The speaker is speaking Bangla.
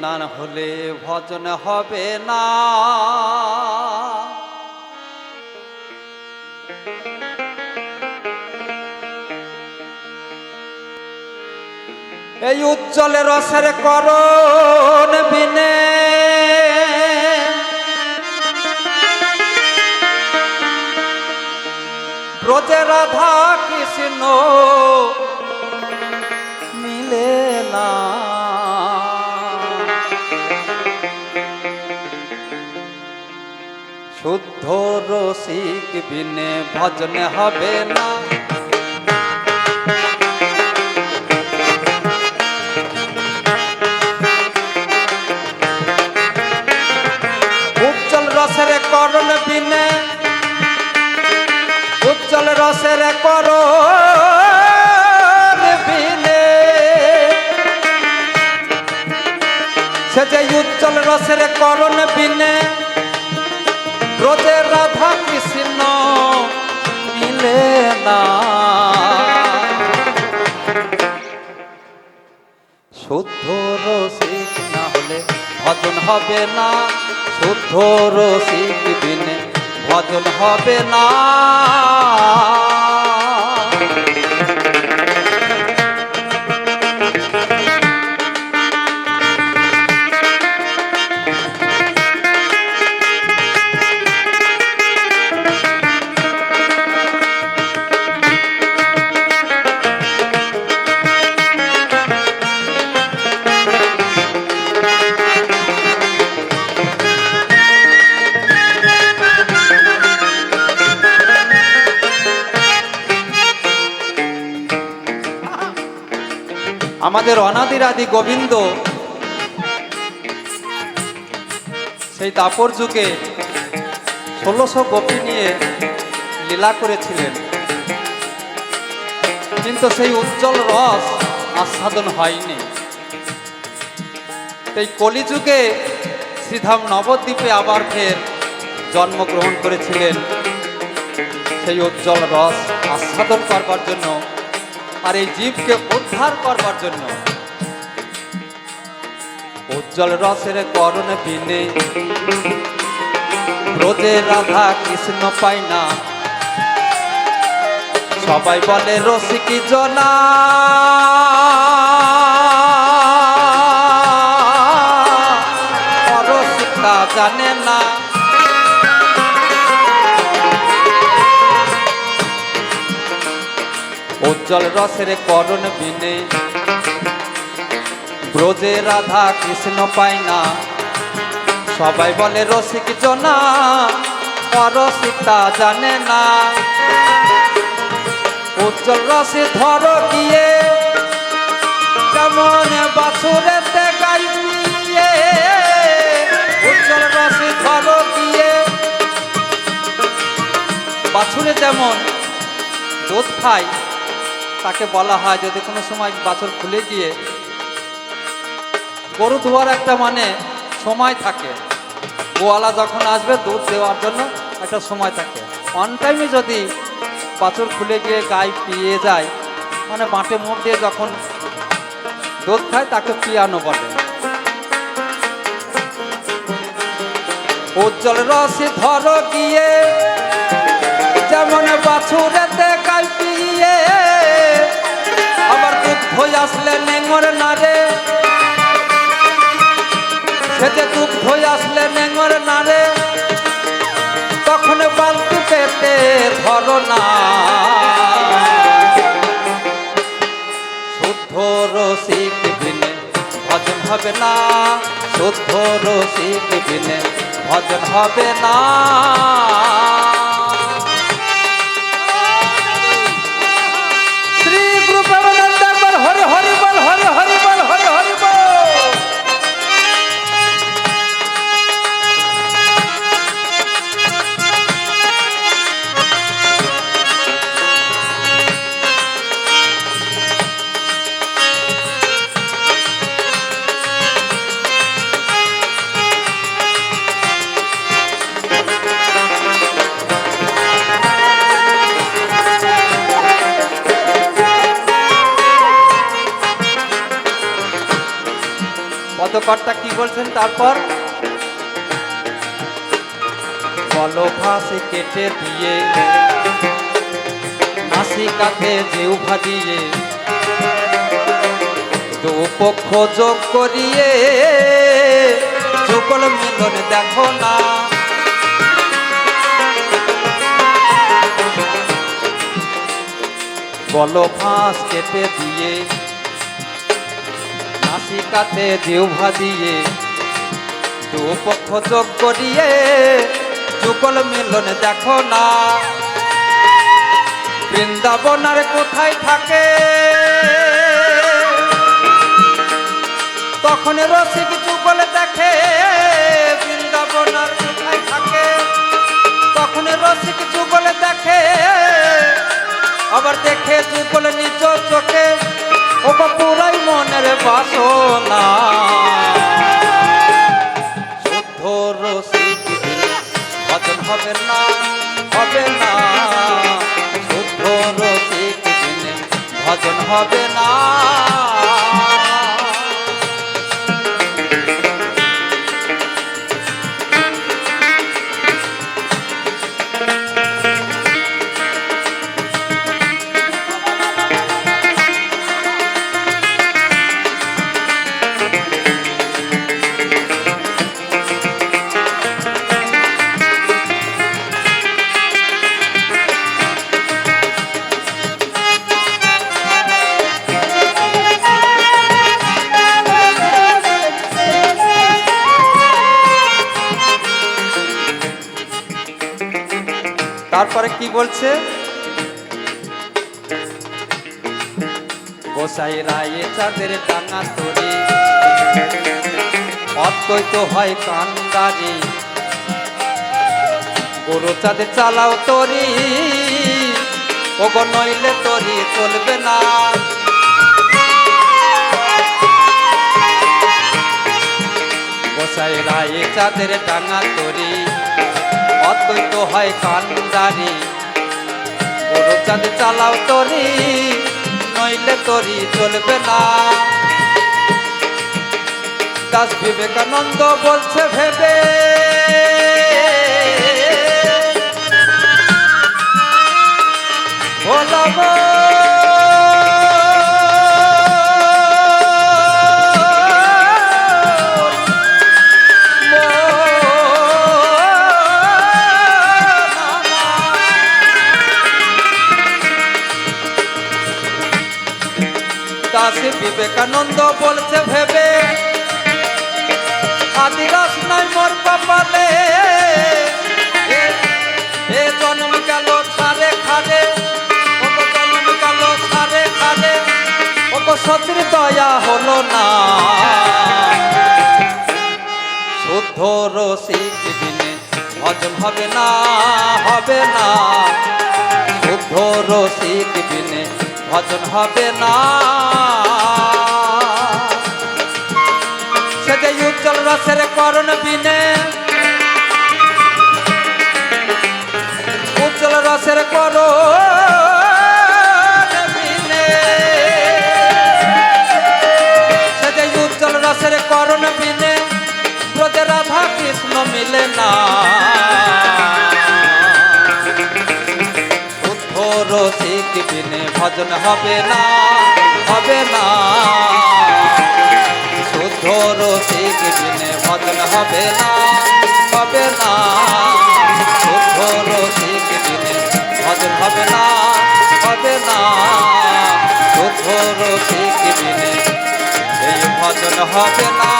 না হলে ভজন হবে না। এই উজ্জ্বল রসের করণ বিনে ব্রজে রাধা কৃষ্ণ মিলে না। শুদ্ধ রসিক বিনে ভজন হবে না। উজ্জ্বল রসের করণ বিনে, উজ্জ্বল রসের করণ বিনে, সে যে উজ্জ্বল রসের করণ বিনে ব্রজের রাধা কৃষ্ণ মিলে না। শুদ্ধ রসিক না হলে ভজন হবে না। শুদ্ধ রসিক বিনে ভজন হবে না। আমাদের অনাদির আদি গোবিন্দ সেই দাপর যুগে 1600 গোপী নিয়ে লীলা করেছিলেন, কিন্তু সেই উজ্জ্বল রস আস্বাদন হয়নি। এই কলিযুগে শ্রীধাম নবদ্বীপে আবার ফের জন্মগ্রহণ করেছিলেন সেই উজ্জ্বল রস আস্বাদন করবার জন্য আর এই জীবকে উদ্ধার করবার জন্য। উজ্জ্বল রসের করণ বিনে ব্রজে রাধা কৃষ্ণ পায় না। সবাই বলে রসিক জনা, রসিকতা জানে না। উজ্জ্বল রসের করণ বিনে ব্রজে রাধা কৃষ্ণ পায় না। সবাই বলে রসিক জনা, অরসিকতা জানে না। উজ্জ্বল রসে ধর গিয়ে যেমন বাছুরেতে গাই পিয়ে, উজ্জ্বল রসে ধর গিয়ে বাছুরে যেমন দুধ খায়, তাকে বলা হয় যদি কোনো সময় বাছুর খুলে গিয়ে গরু ধোয়ার একটা মানে সময় থাকে, গোয়ালা যখন আসবে দুধ দেওয়ার জন্য একটা সময় থাকে। অন টাইমে যদি বাছুর খুলে গিয়ে গায়ে পিয়ে যায়, মানে বাঁটে মুখ দিয়ে যখন দুধ খায় তাকে পিয়ানো বলে। উজ্জ্বল রসে ধর গিয়ে যেমন বাছুরেতে গাই পিয়ে, আবার দুধ হয়ে আসলে নেঙর নারে, সে যে দুধ হয়ে আসলে নেঙর নারে, তখন বালতি পেতে ধরো না। শুদ্ধ রসিক বিনে ভজন হবে না। শুদ্ধ রসিক বিনে ভজন হবে না। শ্রী গুরু প্রেমানন্দ একবার হরি হরি বল, হরি হরি বল, হরি হরি বল। পদকর্তা কি বলছেন তারপর? বলো ফাঁসি কেটে দিয়ে নাসিকাতে জিহ্বা দিয়ে দুপক্ষ যোগ করিয়ে যুগল মিলন দেখো না। বলো ফাঁস কেটে দিয়ে নাসিকাতে জিহ্বা দিয়ে দুপক্ষ যোগ করিয়ে যুগল মিলন দেখো না। বৃন্দাবন আর কোথায় থাকে তখন রসিক যুগল দেখে। বৃন্দাবন আর কোথায় থাকে তখন রসিক যুগল দেখে। আবার দেখে যুগল নিজ চোখে ও পুরাই মনের বাসনা। শুদ্ধ রসিক ভজন হবে না, হবে না। শুদ্ধ রসিক বিনে ভজন হবে না। তারপরে কি বলছে? গোসাই রায়ে চাঁদের টাঙা তরি অদ্বৈত হয় কান্দারি। গরু চাঁদে চালাও তরি ওগো নইলে তরি চলবে না। গোসাই রায়ে চাঁদের টাঙা তরি অদ্বৈত হয় কান্দারি। গরু চাঁদে চালাও তরি নইলে তরি চলবে না। দাস বিবেকানন্দ বলছে ভেবে ভোলাব দাসী বিবেকানন্দ বলছে ভেবে আদিদাস নাই মোর কপালে। এ জন্ম গেল ছাড়ে খারে ওগো জন্ম গেল ছাড়ে খারে ওগো সতীর দয়া হলো না। শুদ্ধ রসিক বিনে ভজন হবে না, হবে না। শুদ্ধ রসিক বিনে ভজন হবে না। সে যে উজ্জ্বল রসের করণ বিনে উজ্জ্বল রসের করণ বিনে সে যে উজ্জ্বল রসের করণ বিনে ব্রজে রাধা কৃষ্ণ মিলে না। শুদ্ধ রসিক বিনে ভজন হবে না, হবে না। শুদ্ধ রসিক বিনে ভজন হবে না, হবে না। শুদ্ধ রসিক বিনে ভজন হবে না, হবে না। শুদ্ধ রসিক বিনে এই ভজন হবে না।